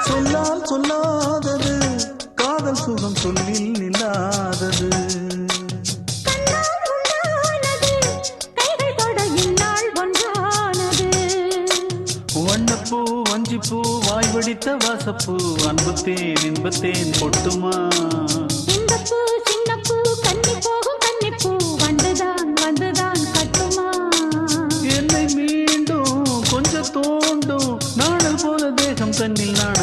சொல்லால் சொல்லாதது காதல் சுகம் சொல்லில் இல்லாதது. வண்ணப்பூ வஞ்சிப்பூ வாய் வடித்த வாசப்பூ அன்புத்தேன் இன்பத்தேன் பொட்டுமா. இந்தப்பூ சின்னப்பூ கன்னி போகும் கன்னிப்பூ வந்துதான் வந்துதான் கட்டுமா. என்னை மீண்டும் கொஞ்சம் தோண்டும் நாடல் போல தேகம் தன்னில் நான்